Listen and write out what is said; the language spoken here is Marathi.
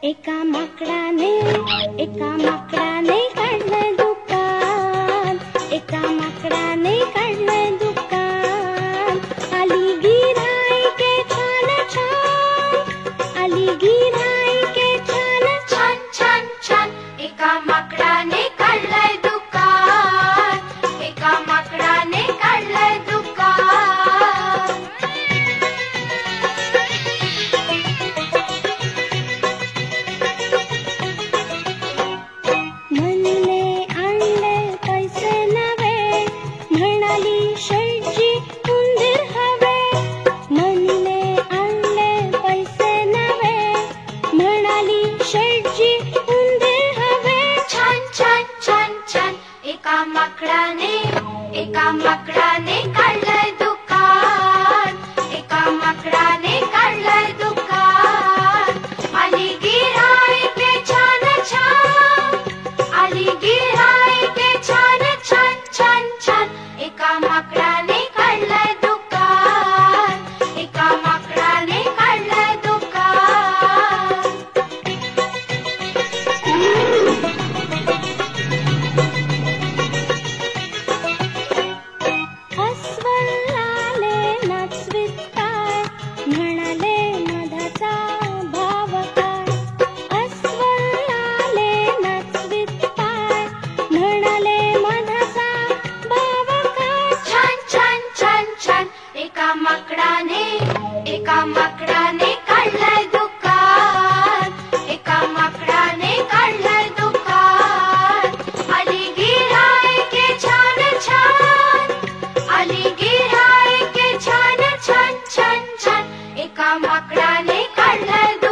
एका माकडाने काढलं दुकान, एका माकडाने काढलं दुकान. आली गिऱ्हाईके छान छान, आली गिऱ्हाईके छान छान छान छान. एका माकडाने काढलंय दुकान, एका माकडाने काढलंय दुकान. म्हणले आणले पैसे नवे, म्हणाली शेटजी उंदीर हवे. म्हणले आणले पैसे नवे, म्हणाली शेटजी उंदीर हवे. छान छान छान छान. एका माकडाने काढलंय दुकान, एका माकडाने काढलंय दुकान. आली गिऱ्हाईके छान छान, आली गिऱ्हाईके छान छान छान छान. एका माकडाने काढलंय दुकान, एका माकडाने काढलंय दुकान. अस्वल आले नाचवीत पाय, म्हणाले मधाचा भाव काय. अस्वल आले नाचवीत पाय, म्हणाले मधाचा भाव काय. छान छान छान छान. एका माकडाने काढलंय दुकान, एका माकडाने काढलंय दुकान. आली गिऱ्हाईके छान छान, आली गिऱ्हाईके छान छान छान छान. एका माकडाने काढलंय दुकान.